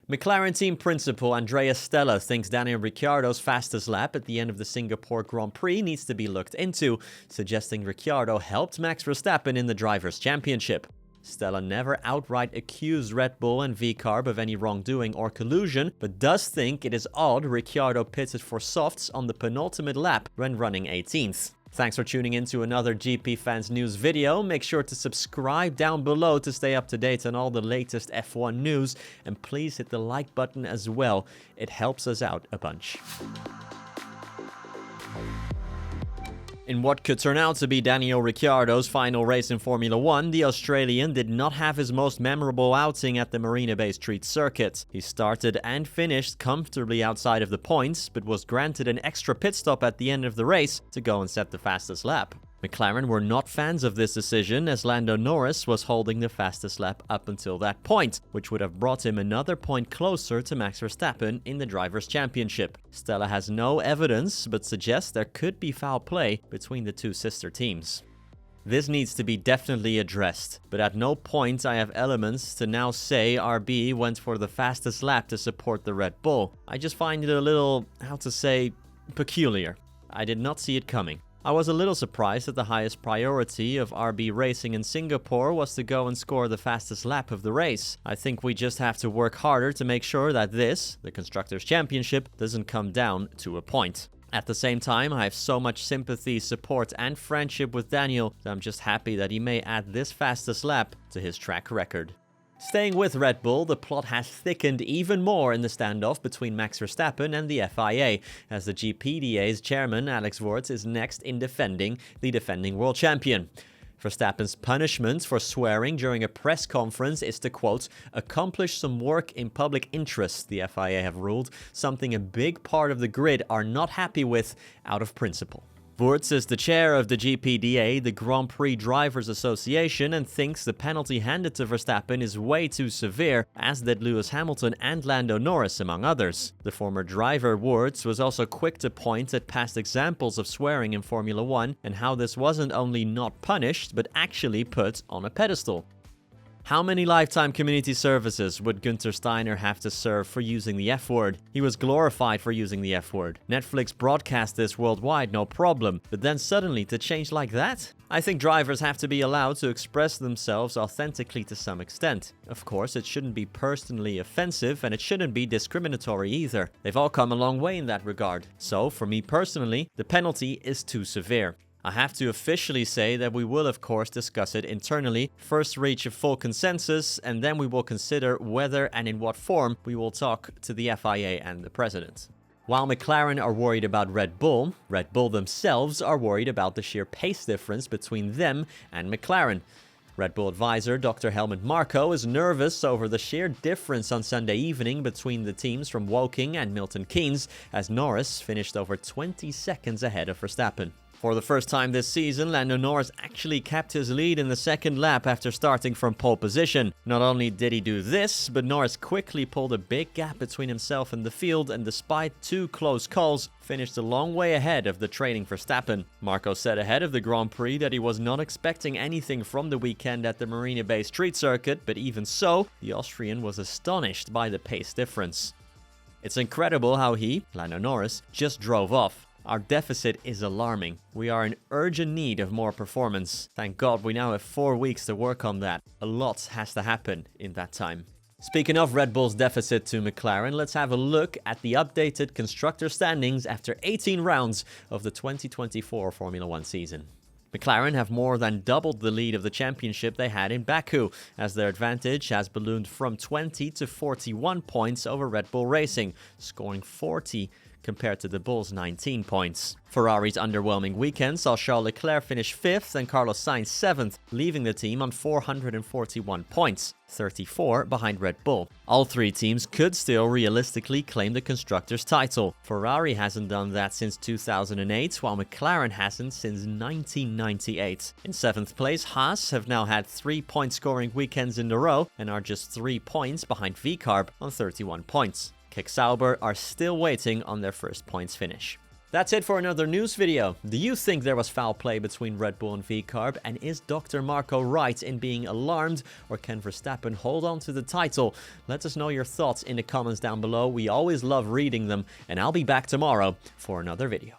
McLaren team principal Andrea Stella thinks Daniel Ricciardo's fastest lap at the end of the Singapore Grand Prix needs to be looked into, suggesting Ricciardo helped Max Verstappen in the Drivers' Championship. Stella never outright accused Red Bull and VCarb of any wrongdoing or collusion, but does think it is odd Ricciardo pitted for softs on the penultimate lap when running 18th. Thanks for tuning in to another GPFans news video. Make sure to subscribe down below to stay up to date on all the latest F1 news, and please hit the like button as well. It helps us out a bunch. In what could turn out to be Daniel Ricciardo's final race in Formula 1, the Australian did not have his most memorable outing at the Marina Bay Street circuit. He started and finished comfortably outside of the points, but was granted an extra pit stop at the end of the race to go and set the fastest lap. McLaren were not fans of this decision, as Lando Norris was holding the fastest lap up until that point, which would have brought him another point closer to Max Verstappen in the Drivers' Championship. Stella has no evidence, but suggests there could be foul play between the two sister teams. This needs to be definitely addressed, but at no point I have elements to now say RB went for the fastest lap to support the Red Bull. I just find it a little, peculiar. I did not see it coming. I was a little surprised that the highest priority of RB racing in Singapore was to go and score the fastest lap of the race. I think we just have to work harder to make sure that this, the Constructors' Championship, doesn't come down to a point. At the same time, I have so much sympathy, support and friendship with Daniel that I'm just happy that he may add this fastest lap to his track record. Staying with Red Bull, the plot has thickened even more in the standoff between Max Verstappen and the FIA, as the GPDA's chairman Alex Wurz is next in defending the defending world champion. Verstappen's punishment for swearing during a press conference is to, quote, accomplish some work in public interest, the FIA have ruled, something a big part of the grid are not happy with out of principle. Wurz is the chair of the GPDA, the Grand Prix Drivers Association, and thinks the penalty handed to Verstappen is way too severe, as did Lewis Hamilton and Lando Norris, among others. The former driver, Wurz, was also quick to point at past examples of swearing in Formula 1 and how this wasn't only not punished, but actually put on a pedestal. How many lifetime community services would Günther Steiner have to serve for using the F-word? He was glorified for using the F-word. Netflix broadcast this worldwide, no problem. But then suddenly to change like that? I think drivers have to be allowed to express themselves authentically to some extent. Of course, it shouldn't be personally offensive and it shouldn't be discriminatory either. They've all come a long way in that regard. So, for me personally, the penalty is too severe. I have to officially say that we will of course discuss it internally, first reach a full consensus, and then we will consider whether and in what form we will talk to the FIA and the president. While McLaren are worried about Red Bull themselves are worried about the sheer pace difference between them and McLaren. Red Bull advisor Dr. Helmut Marko is nervous over the sheer difference on Sunday evening between the teams from Woking and Milton Keynes, as Norris finished over 20 seconds ahead of Verstappen. For the first time this season, Lando Norris actually kept his lead in the second lap after starting from pole position. Not only did he do this, but Norris quickly pulled a big gap between himself and the field, and despite two close calls, finished a long way ahead of the trailing Verstappen. Marko said ahead of the Grand Prix that he was not expecting anything from the weekend at the Marina Bay Street circuit, but even so, the Austrian was astonished by the pace difference. It's incredible how he, Lando Norris, just drove off. Our deficit is alarming. We are in urgent need of more performance. Thank God we now have 4 weeks to work on that. A lot has to happen in that time. Speaking of Red Bull's deficit to McLaren, let's have a look at the updated constructor standings after 18 rounds of the 2024 Formula 1 season. McLaren have more than doubled the lead of the championship they had in Baku, as their advantage has ballooned from 20 to 41 points over Red Bull Racing, scoring 40 compared to the Bulls' 19 points. Ferrari's underwhelming weekend saw Charles Leclerc finish 5th and Carlos Sainz 7th, leaving the team on 441 points, 34 behind Red Bull. All three teams could still realistically claim the Constructors' title. Ferrari hasn't done that since 2008, while McLaren hasn't since 1998. In 7th place, Haas have now had 3 point-scoring weekends in a row and are just 3 points behind VCarb on 31 points. Kick Sauber are still waiting on their first points finish. That's it for another news video. Do you think there was foul play between Red Bull and VCarb? And is Dr. Marco right in being alarmed? Or can Verstappen hold on to the title? Let us know your thoughts in the comments down below. We always love reading them. And I'll be back tomorrow for another video.